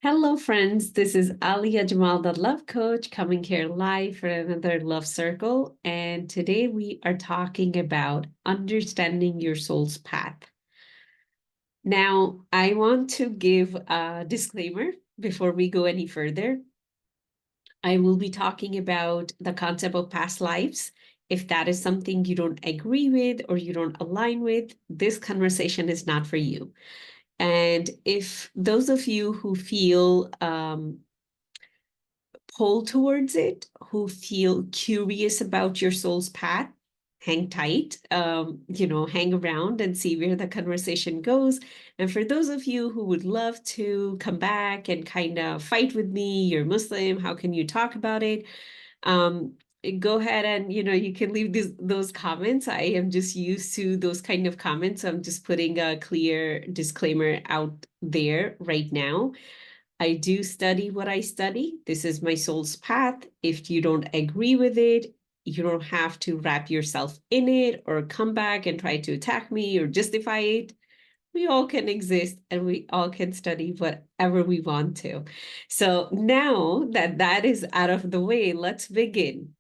Hello, friends. This is Alia Jamal, the love coach, coming here live for another love circle. And today we are talking about understanding your soul's path. Now, I want to give a disclaimer before we go any further. I will be talking about the concept of past lives. If that is something you don't agree with or you don't align with, this conversation is not for you. And if those of you who feel pull towards it, who feel curious about your soul's path, hang tight, hang around and see where the conversation goes. And for those of you who would love to come back and kind of fight with me, you're Muslim, how can you talk about it? Um, Go ahead and you can leave those comments. I am just used to those kind of comments. I'm just putting a clear disclaimer out there right now. I do study what I study. This is my soul's path. If you don't agree with it, you don't have to wrap yourself in it or come back and try to attack me or justify it. We all can exist and we all can study whatever we want to. So now that that is out of the way, let's begin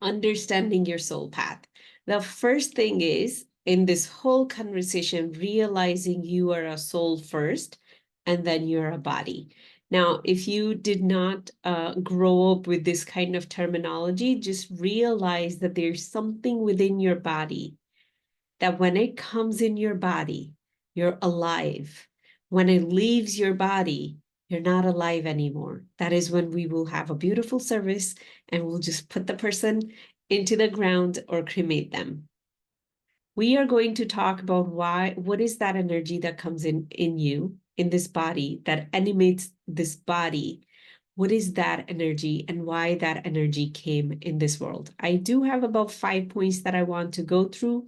understanding your soul path. The first thing is in this whole conversation, realizing you are a soul first and then you're a body. Now, if you did not grow up with this kind of terminology, just realize that there's something within your body that when it comes in your body, you're alive. When it leaves your body, you're not alive anymore. That is when we will have a beautiful service and we'll just put the person into the ground or cremate them. We are going to talk about what is that energy that comes in you, in this body, that animates this body. What is that energy and why that energy came in this world? I do have about 5 points that I want to go through.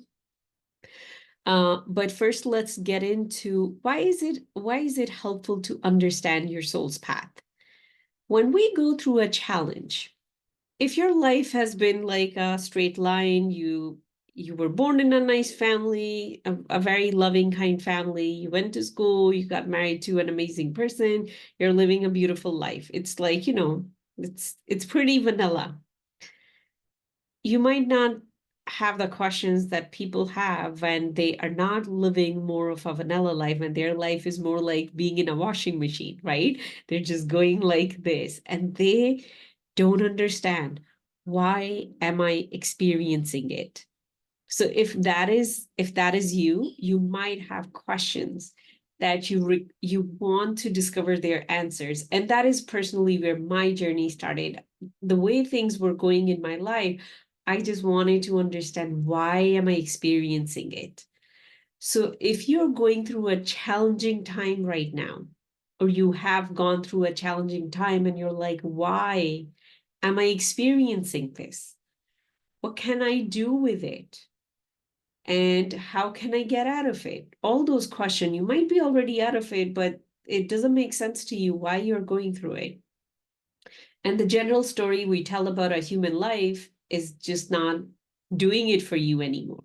But first, let's get into why is it helpful to understand your soul's path? When we go through a challenge, if your life has been like a straight line, you were born in a nice family, a very loving, kind family, you went to school, you got married to an amazing person, you're living a beautiful life. It's like, it's pretty vanilla. You might not have the questions that people have when they are not living more of a vanilla life and their life is more like being in a washing machine, right? They're just going like this and they don't understand, why am I experiencing it? So if that is you might have questions that you want to discover their answers. And that is personally where my journey started. The way things were going in my life, I just wanted to understand, why am I experiencing it? So if you're going through a challenging time right now, or you have gone through a challenging time and you're like, why am I experiencing this? What can I do with it? And how can I get out of it? All those questions, you might be already out of it, but it doesn't make sense to you why you're going through it. And the general story we tell about a human life is just not doing it for you anymore.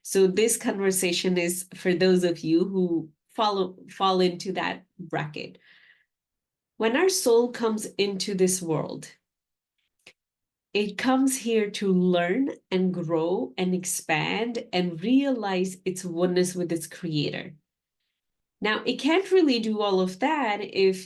So this conversation is for those of you who fall into that bracket. When our soul comes into this world, it comes here to learn and grow and expand and realize its oneness with its creator. Now, it can't really do all of that if,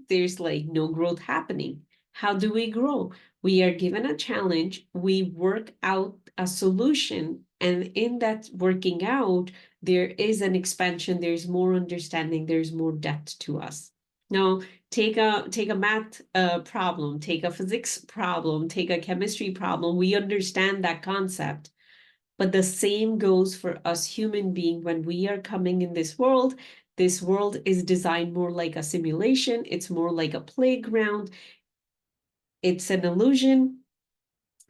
there's like no growth happening. How do we grow? We are given a challenge, we work out a solution, and in that working out, there is an expansion, there's more understanding, there's more depth to us. Now, take a math problem, take a physics problem, take a chemistry problem. We understand that concept. But the same goes for us human being when we are coming in this world. This world is designed more like a simulation. It's more like a playground. It's an illusion.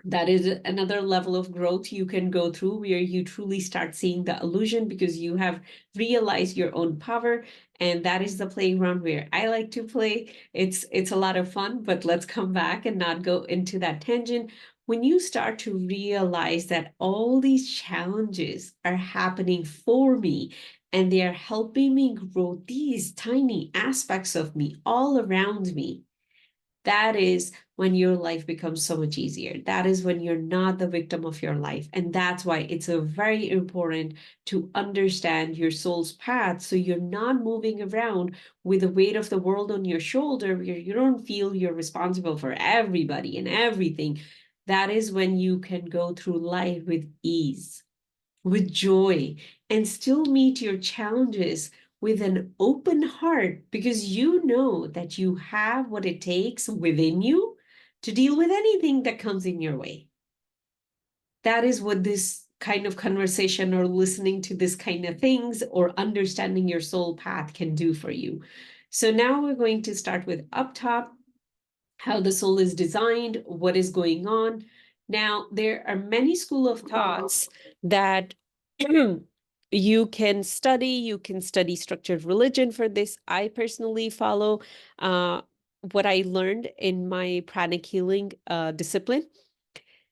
That is another level of growth you can go through, where you truly start seeing the illusion because you have realized your own power. And that is the playground where I like to play. It's a lot of fun, but let's come back and not go into that tangent. When you start to realize that all these challenges are happening for me and they are helping me grow these tiny aspects of me all around me, that is when your life becomes so much easier. That is when you're not the victim of your life. And that's why it's a very important to understand your soul's path. So you're not moving around with the weight of the world on your shoulder. You don't feel you're responsible for everybody and everything. That is when you can go through life with ease, with joy, and still meet your challenges with an open heart, because you know that you have what it takes within you to deal with anything that comes in your way. That is what this kind of conversation, or listening to this kind of things, or understanding your soul path can do for you. So now we're going to start with up top, how the soul is designed, what is going on. Now, there are many school of thoughts that you can study. You can study structured religion for this. I personally follow what I learned in my pranic healing discipline.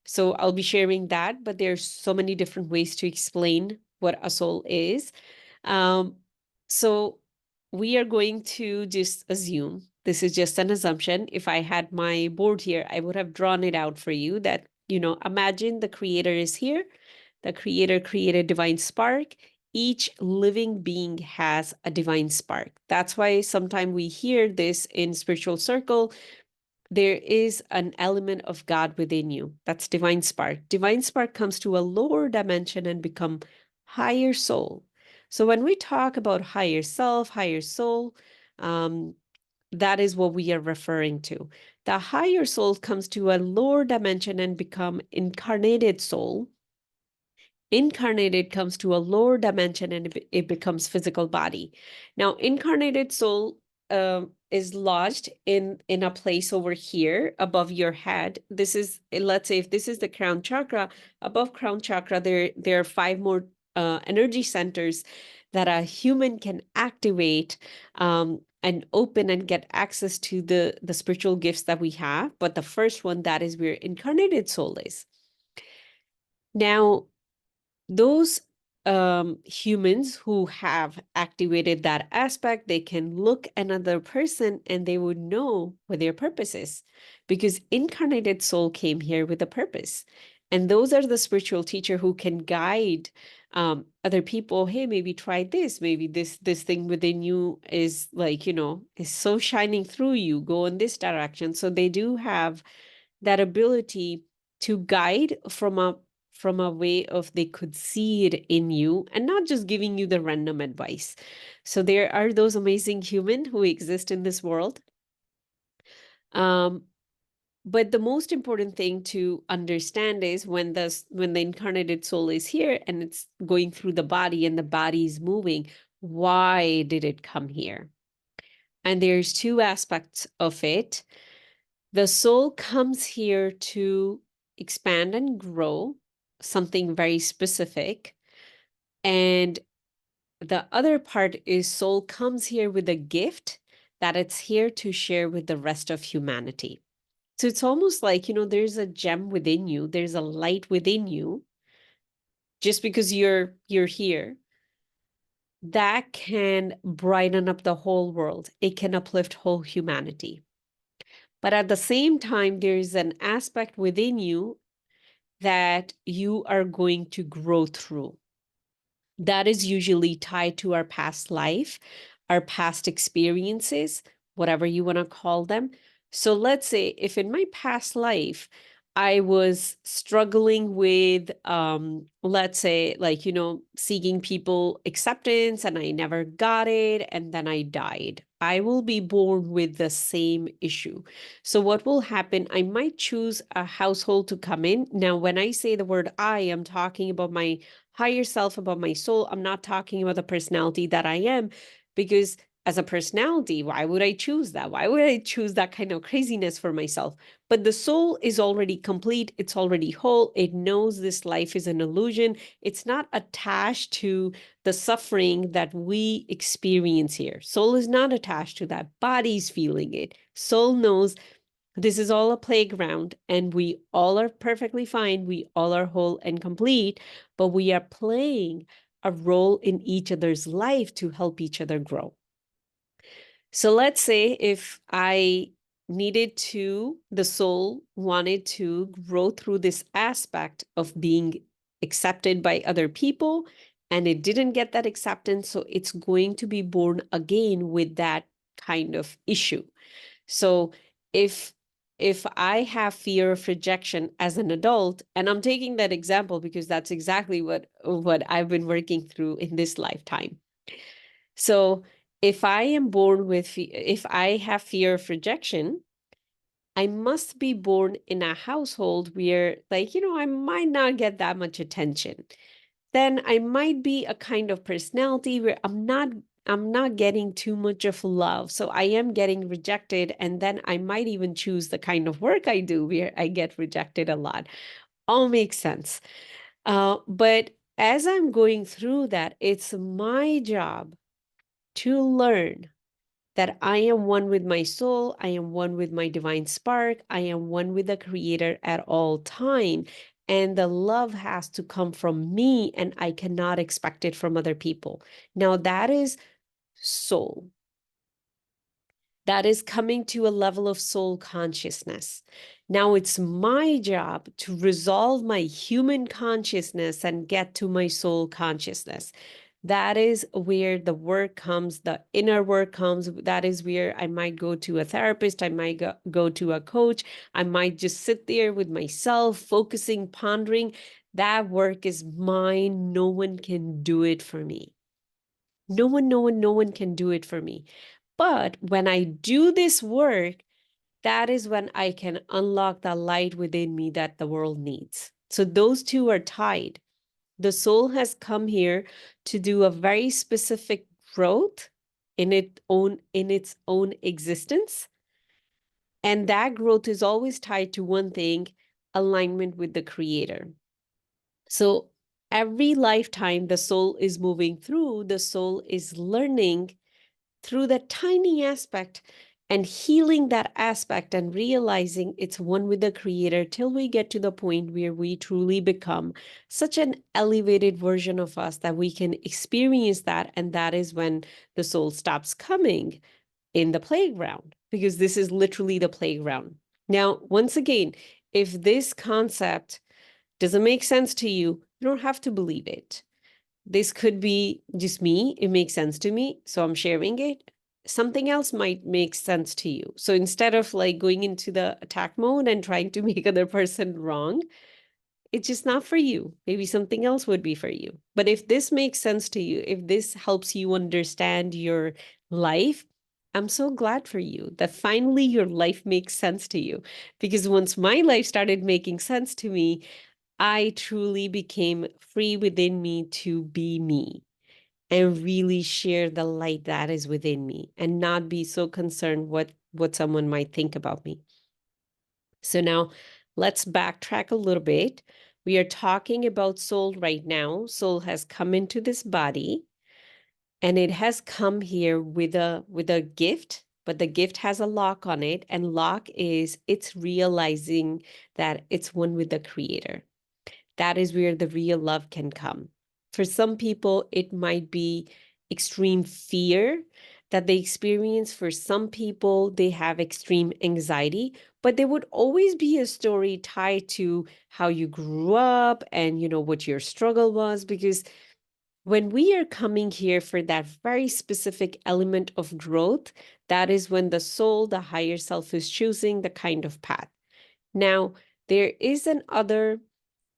So I'll be sharing that, but there's so many different ways to explain what a soul is. Um, so we are going to just assume, this is just an assumption. If I had my board here, I would have drawn it out for you that, imagine the creator is here. The creator created divine spark. Each living being has a divine spark. That's why sometimes we hear this in spiritual circle. There is an element of God within you. That's divine spark. Divine spark comes to a lower dimension and become higher soul. So when we talk about higher self, higher soul, that is what we are referring to. The higher soul comes to a lower dimension and become incarnated soul. Incarnated comes to a lower dimension and it becomes physical body. Now, incarnated soul is lodged in a place over here above your head. This is, let's say, if this is the crown chakra, above crown chakra, there are 5 more energy centers that a human can activate and open and get access to the spiritual gifts that we have. But the first one, that is where incarnated soul is. Now, those humans who have activated that aspect, they can look another person and they would know what their purpose is, because incarnated soul came here with a purpose. And those are the spiritual teacher who can guide other people. Hey, maybe try this. Maybe this thing within you is like, is so shining through you. Go in this direction. So they do have that ability to guide from a way of they could see it in you and not just giving you the random advice. So there are those amazing humans who exist in this world. But the most important thing to understand is when the incarnated soul is here and it's going through the body and the body is moving, why did it come here? And there's 2 aspects of it. The soul comes here to expand and grow something very specific. And the other part is soul comes here with a gift that it's here to share with the rest of humanity. So it's almost like, there's a gem within you, there's a light within you, just because you're here, that can brighten up the whole world. It can uplift whole humanity. But at the same time, there's an aspect within you that you are going to grow through. That is usually tied to our past life, our past experiences, whatever you want to call them. So let's say if in my past life, I was struggling with, let's say, like, seeking people acceptance and I never got it, and then I died. I will be born with the same issue. So what will happen? I might choose a household to come in. Now, when I say the word I am talking about my higher self, about my soul. I'm not talking about the personality that I am, because as a personality, why would I choose that? Why would I choose that kind of craziness for myself? But the soul is already complete. It's already whole. It knows this life is an illusion. It's not attached to the suffering that we experience here. Soul is not attached to that. Body's feeling it. Soul knows this is all a playground and we all are perfectly fine. We all are whole and complete, but we are playing a role in each other's life to help each other grow. So let's say if the soul wanted to grow through this aspect of being accepted by other people, and it didn't get that acceptance, so it's going to be born again with that kind of issue. So if I have fear of rejection as an adult, and I'm taking that example because that's exactly what I've been working through in this lifetime. So if I am born with, if I have fear of rejection, I must be born in a household where, like, I might not get that much attention. Then I might be a kind of personality where I'm not getting too much of love. So I am getting rejected. And then I might even choose the kind of work I do where I get rejected a lot. All makes sense. But as I'm going through that, it's my job to learn that I am one with my soul, I am one with my divine spark, I am one with the creator at all time. And the love has to come from me, and I cannot expect it from other people. Now, that is soul. That is coming to a level of soul consciousness. Now it's my job to resolve my human consciousness and get to my soul consciousness. That is where the work comes, the inner work comes. That is where I might go to a therapist, I might go to a coach, I might just sit there with myself, focusing, pondering. That work is mine. No one can do it for me. No one can do it for me. But when I do this work, that is when I can unlock the light within me that the world needs. So those two are tied. The soul has come here to do a very specific growth in its own existence. And that growth is always tied to one thing: alignment with the creator. So every lifetime the soul is moving through, the soul is learning through that tiny aspect and healing that aspect and realizing it's one with the creator till we get to the point where we truly become such an elevated version of us that we can experience that. And that is when the soul stops coming in the playground, because this is literally the playground. Now, once again, if this concept doesn't make sense to you, you don't have to believe it. This could be just me. It makes sense to me, so I'm sharing it. Something else might make sense to you. So instead of like going into the attack mode and trying to make other person wrong, it's just not for you. Maybe something else would be for you. But if this makes sense to you, if this helps you understand your life, I'm so glad for you that finally your life makes sense to you. Because once my life started making sense to me, I truly became free within me to be me and really share the light that is within me and not be so concerned what someone might think about me. So now let's backtrack a little bit. We are talking about soul right now. Soul has come into this body, and it has come here with a gift, but the gift has a lock on it, and lock is it's realizing that it's one with the creator. That is where the real love can come. For some people, it might be extreme fear that they experience. For some people, they have extreme anxiety, but there would always be a story tied to how you grew up and, what your struggle was. Because when we are coming here for that very specific element of growth, that is when the soul, the higher self, is choosing the kind of path. Now, there is another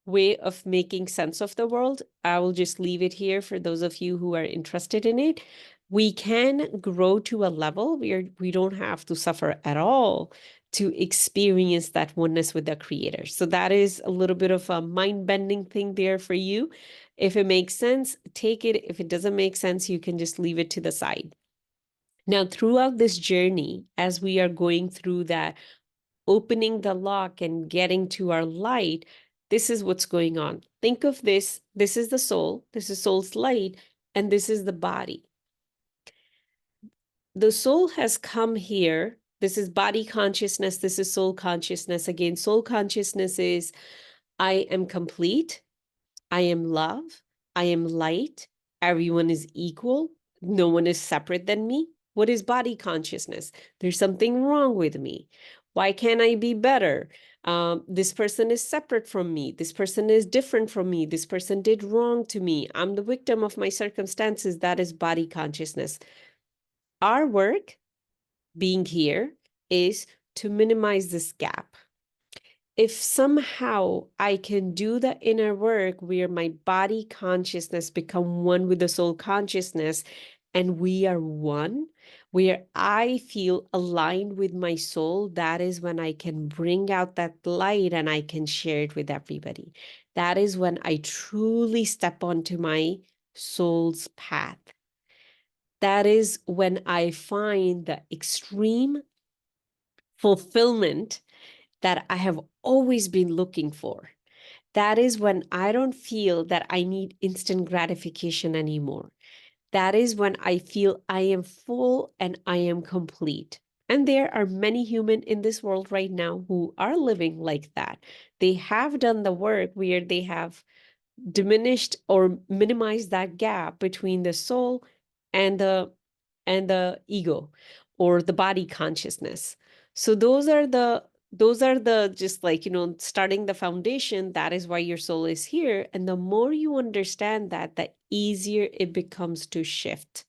way of making sense of the world. I will just leave it here for those of you who are interested in it. We can grow to a level where we don't have to suffer at all to experience that oneness with the creator. So that is a little bit of a mind-bending thing there for you. If it makes sense, take it. If it doesn't make sense, you can just leave it to the side. Now, throughout this journey, as we are going through that, opening the lock and getting to our light, this is what's going on. Think of this. This is the soul. This is soul's light. And this is the body. The soul has come here. This is body consciousness. This is soul consciousness. Again, soul consciousness is I am complete. I am love. I am light. everyone is equal. No one is separate than me. What is body consciousness? There's something wrong with me. Why can't I be better? This person is separate from me. This person is different from me. This person did wrong to me. I'm the victim of my circumstances. That is body consciousness. Our work being here is to minimize this gap. If somehow I can do the inner work where my body consciousness become one with the soul consciousness, and we are one, where I feel aligned with my soul, that is when I can bring out that light and I can share it with everybody. That is when I truly step onto my soul's path. That is when I find the extreme fulfillment that I have always been looking for. That is when I don't feel that I need instant gratification anymore. That is when I feel I am full and I am complete. And there are many humans in this world right now who are living like that. They have done the work where they have diminished or minimized that gap between the soul and the ego or the body consciousness. So those are the just like, starting the foundation. That is why your soul is here. And the more you understand that, the easier it becomes to shift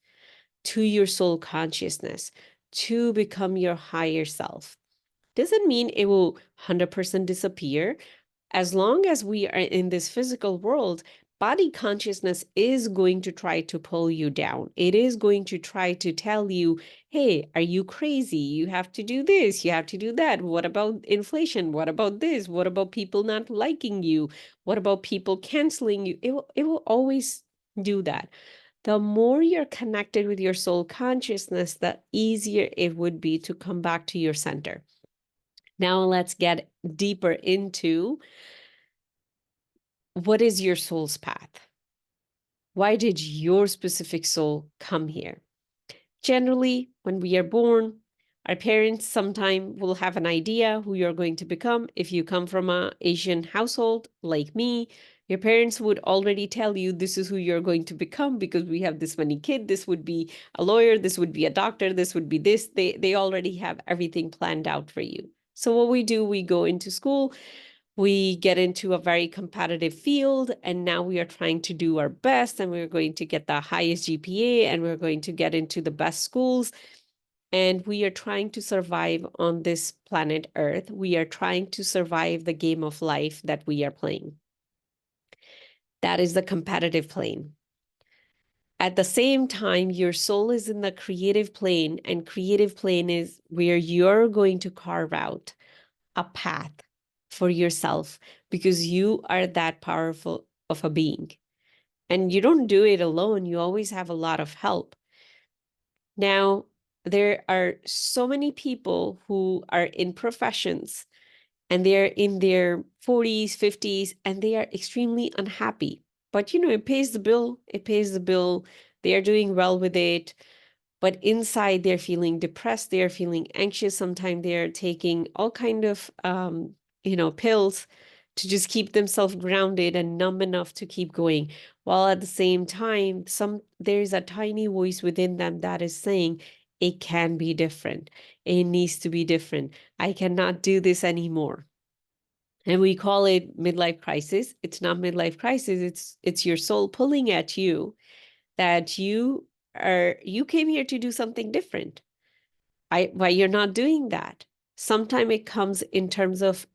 to your soul consciousness, to become your higher self. Doesn't mean it will 100% disappear. As long as we are in this physical world, body consciousness is going to try to pull you down. It is going to try to tell you, hey, are you crazy? You have to do this, you have to do that. What about inflation? What about this? What about people not liking you? What about people canceling you? It will always do that. The more you're connected with your soul consciousness, the easier it would be to come back to your center. Now let's get deeper into what is your soul's path? Why did your specific soul come here? Generally, when we are born, our parents sometime will have an idea who you're going to become. If you come from an Asian household like me, your parents would already tell you this is who you're going to become because we have this many kids. This would be a lawyer, this would be a doctor, this would be this. They already have everything planned out for you. So what we do, we go into school, we get into a very competitive field, and now we are trying to do our best, and we're going to get the highest GPA, and we're going to get into the best schools. And we are trying to survive on this planet Earth. We are trying to survive the game of life that we are playing. That is the competitive plane. At the same time, your soul is in the creative plane, and creative plane is where you're going to carve out a path for yourself because you are that powerful of a being. And you don't do it alone. You always have a lot of help. Now, there are so many people who are in professions and they're in their 40s, 50s, and they are extremely unhappy. But, it pays the bill. It pays the bill. They are doing well with it. But inside, they're feeling depressed. They're feeling anxious. Sometimes they're taking all kind of, pills to just keep themselves grounded and numb enough to keep going. While at the same time, there's a tiny voice within them that is saying, it can be different. It needs to be different. I cannot do this anymore. And we call it midlife crisis. It's not midlife crisis. It's your soul pulling at you that you came here to do something different. Why you're not doing that? Sometimes it comes in terms of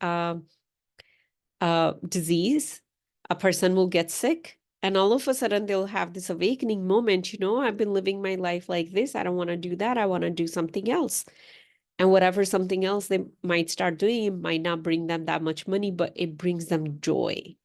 disease. A person will get sick and all of a sudden they'll have this awakening moment. I've been living my life like this. I don't want to do that. I want to do something else. And whatever something else they might start doing, it might not bring them that much money, but it brings them joy.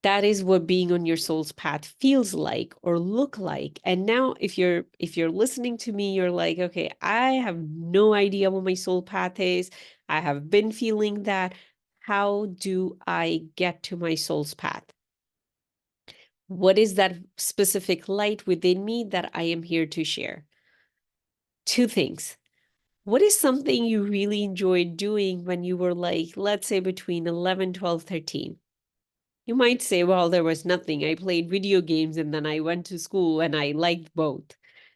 That is what being on your soul's path feels like or look like. And now if you're listening to me, you're like, okay, I have no idea what my soul path is. I have been feeling that. How do I get to my soul's path? What is that specific light within me that I am here to share? Two things. What is something you really enjoyed doing when you were like, let's say between 11, 12, 13? You might say, well, there was nothing. I played video games and then I went to school and I liked both.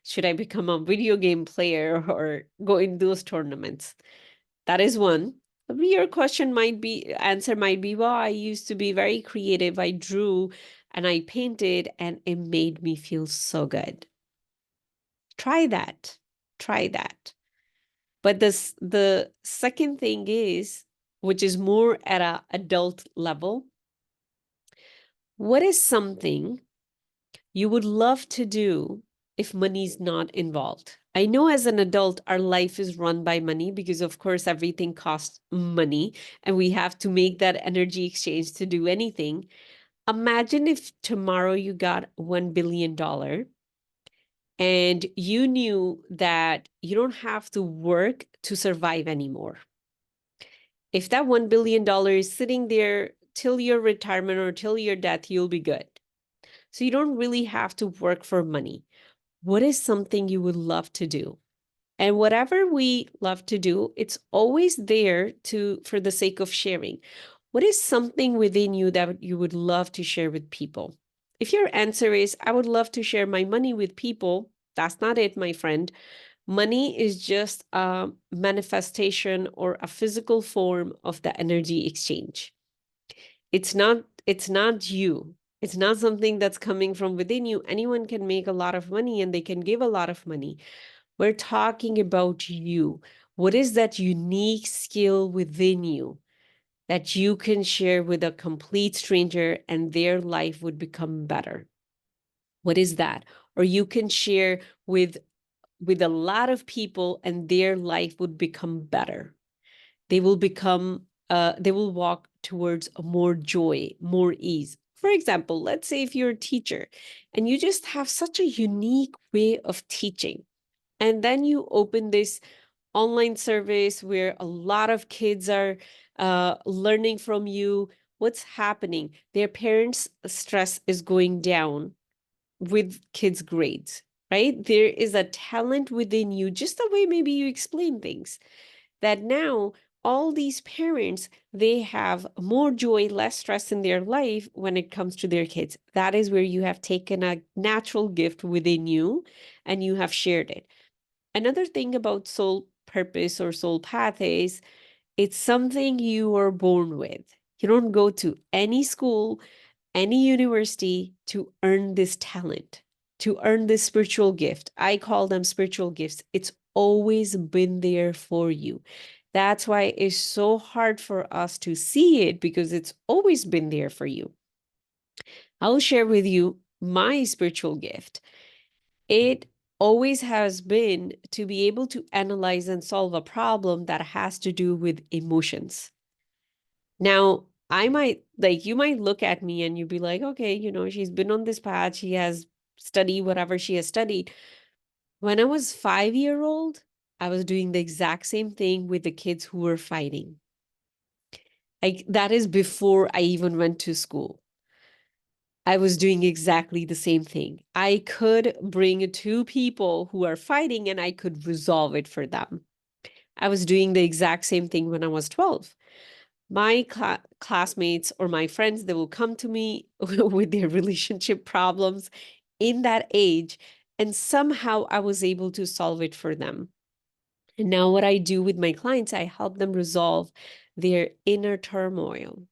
Should I become a video game player or go in those tournaments? That is one. Your answer might be, well, I used to be very creative. I drew and I painted and it made me feel so good. Try that. Try that. But the second thing is, which is more at a adult level, what is something you would love to do if money's not involved? I know as an adult, our life is run by money because, of course, everything costs money and we have to make that energy exchange to do anything. Imagine if tomorrow you got $1 billion and you knew that you don't have to work to survive anymore. If that $1 billion is sitting there till your retirement or till your death, you'll be good. So you don't really have to work for money. What is something you would love to do? And whatever we love to do, it's always there for the sake of sharing. What is something within you that you would love to share with people? If your answer is, I would love to share my money with people, that's not it, my friend. Money is just a manifestation or a physical form of the energy exchange. It's not you. It's not something that's coming from within you. Anyone can make a lot of money and they can give a lot of money. We're talking about you. What is that unique skill within you that you can share with a complete stranger and their life would become better? What is that? Or you can share with a lot of people and their life would become better. They will walk towards a more joy, more ease. For example, let's say if you're a teacher and you just have such a unique way of teaching, and then you open this online service where a lot of kids are learning from you. What's happening? Their parents' stress is going down with kids' grades, right? There is a talent within you, just the way maybe you explain things, that now all these parents, they have more joy, less stress in their life when it comes to their kids. That is where you have taken a natural gift within you and you have shared it. Another thing about soul purpose or soul path is it's something you are born with. You don't go to any school, any university to earn this talent, to earn this spiritual gift. I call them spiritual gifts. It's always been there for you. That's why it's so hard for us to see it because it's always been there for you. I'll share with you my spiritual gift. It always has been to be able to analyze and solve a problem that has to do with emotions. Now, you might look at me and you'd be like, okay, she's been on this path. She has studied whatever she has studied. When I was 5 year old, I was doing the exact same thing with the kids who were fighting. That is before I even went to school. I was doing exactly the same thing. I could bring two people who are fighting and I could resolve it for them. I was doing the exact same thing when I was 12. My classmates or my friends, they will come to me with their relationship problems in that age, and somehow I was able to solve it for them. And now what I do with my clients, I help them resolve their inner turmoil,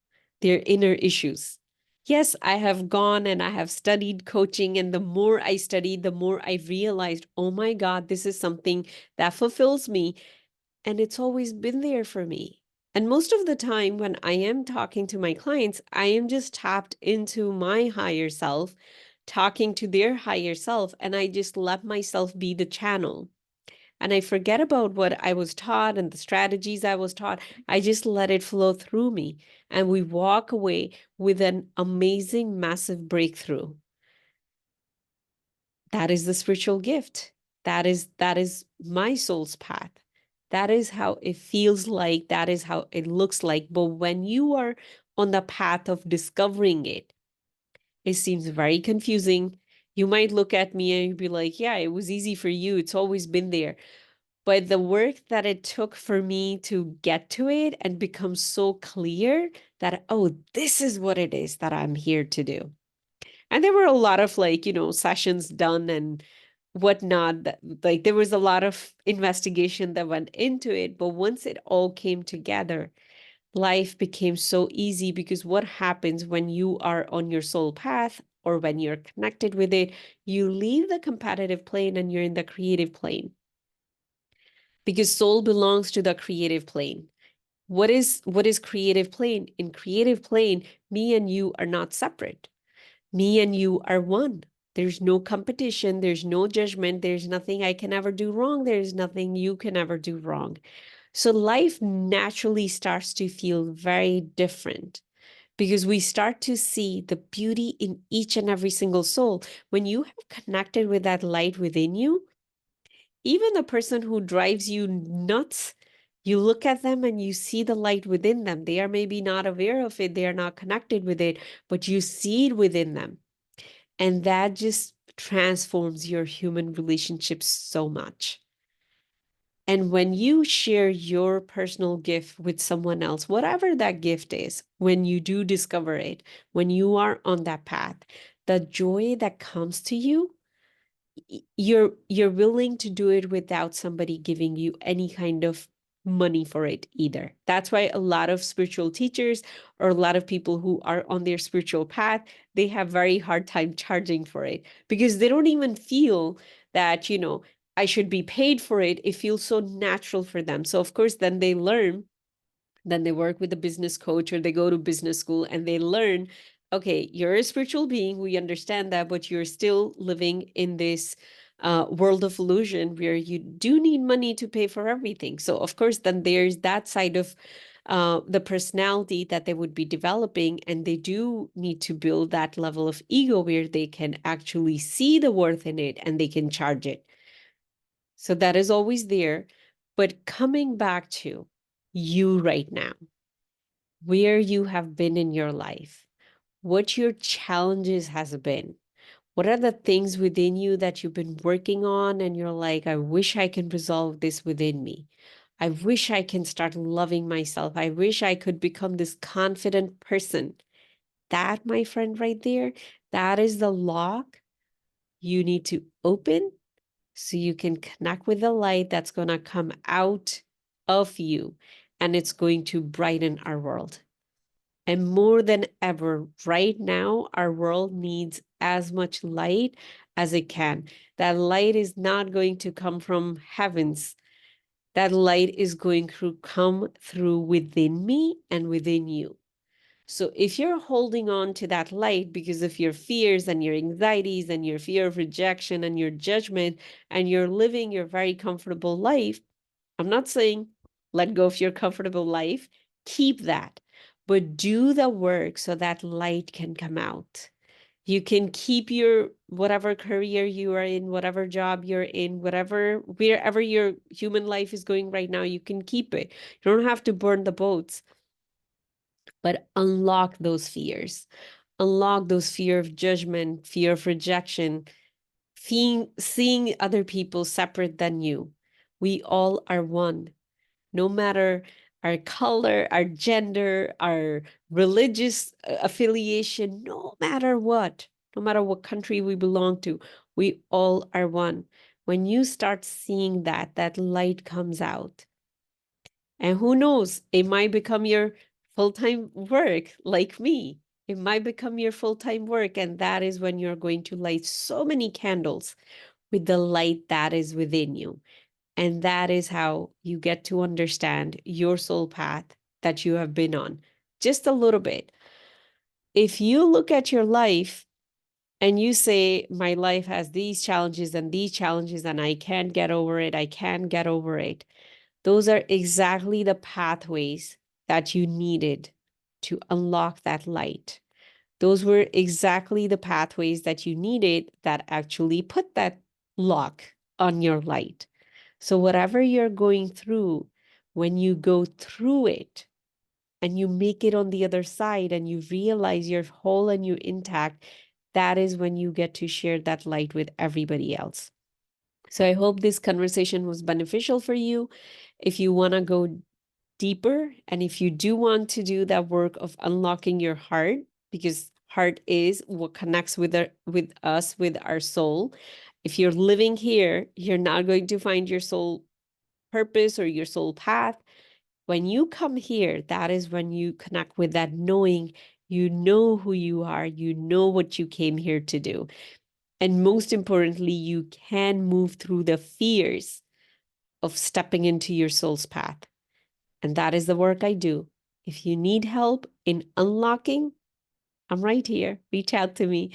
their inner issues. Yes, I have gone and I have studied coaching, and the more I studied, the more I realized, oh my God, this is something that fulfills me. And it's always been there for me. And most of the time when I am talking to my clients, I am just tapped into my higher self, talking to their higher self, and I just let myself be the channel. And I forget about what I was taught and the strategies I was taught. I just let it flow through me. And we walk away with an amazing, massive breakthrough. That is the spiritual gift. That is my soul's path. That is how it feels like. That is how it looks like. But when you are on the path of discovering it, it seems very confusing. You might look at me and be like, yeah, it was easy for you. It's always been there. But the work that it took for me to get to it and become so clear that, oh, this is what it is that I'm here to do. And there were a lot of like, sessions done and whatnot. Like there was a lot of investigation that went into it. But once it all came together, life became so easy because what happens when you are on your soul path or when you're connected with it, you leave the competitive plane and you're in the creative plane because soul belongs to the creative plane. What is creative plane? In creative plane, me and you are not separate. Me and you are one. There's no competition. There's no judgment. There's nothing I can ever do wrong. There's nothing you can ever do wrong. So life naturally starts to feel very different because we start to see the beauty in each and every single soul. When you have connected with that light within you, even the person who drives you nuts, you look at them and you see the light within them. They are maybe not aware of it, they are not connected with it, but you see it within them. And that just transforms your human relationships so much. And when you share your personal gift with someone else, whatever that gift is, when you do discover it, when you are on that path, the joy that comes to you, you're willing to do it without somebody giving you any kind of money for it either. That's why a lot of spiritual teachers or a lot of people who are on their spiritual path, they have very hard time charging for it because they don't even feel that, I should be paid for it. It feels so natural for them. So of course, then they work with a business coach or they go to business school and they learn, okay, you're a spiritual being, we understand that, but you're still living in this world of illusion where you do need money to pay for everything. So of course, then there's that side of the personality that they would be developing, and they do need to build that level of ego where they can actually see the worth in it and they can charge it. So that is always there. But coming back to you right now, where you have been in your life, what your challenges has been. What are the things within you that you've been working on and you're like, I wish I can resolve this within me. I wish I can start loving myself. I wish I could become this confident person. That, my friend, right there, that is the lock you need to open so you can connect with the light that's going to come out of you and it's going to brighten our world. And more than ever, right now, our world needs as much light as it can. That light is not going to come from heavens. That light is going to come through within me and within you. So if you're holding on to that light because of your fears and your anxieties and your fear of rejection and your judgment, and you're living your very comfortable life, I'm not saying let go of your comfortable life, keep that, but do the work so that light can come out. You can keep your whatever career you are in, whatever job you're in, wherever your human life is going right now, you can keep it. You don't have to burn the boats, but unlock those fears. Unlock those fear of judgment, fear of rejection, seeing other people separate than you. We all are one, no matter our color, our gender, our religious affiliation, no matter what country we belong to, we all are one. When you start seeing that, that light comes out. And who knows, it might become your full-time work like me. It might become your full-time work. And that is when you're going to light so many candles with the light that is within you. And that is how you get to understand your soul path that you have been on just a little bit. If you look at your life and you say, my life has these challenges, and I can't get over it, I can't get over it. Those are exactly the pathways that you needed to unlock that light. Those were exactly the pathways that you needed that actually put that lock on your light. So whatever you're going through, when you go through it and you make it on the other side and you realize you're whole and you're intact, that is when you get to share that light with everybody else. So I hope this conversation was beneficial for you. If you want to go deeper, and if you do want to do that work of unlocking your heart, because heart is what connects with us, with our soul. If you're living here, you're not going to find your soul purpose or your soul path. When you come here, that is when you connect with that knowing. You know who you are, you know what you came here to do. And most importantly, you can move through the fears of stepping into your soul's path. And that is the work I do. If you need help in unlocking, I'm right here. Reach out to me.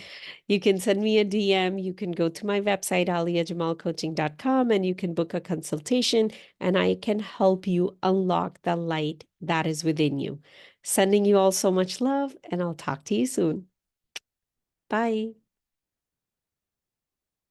You can send me a DM. You can go to my website, aliajamalcoaching.com, and you can book a consultation, and I can help you unlock the light that is within you. Sending you all so much love, and I'll talk to you soon. Bye.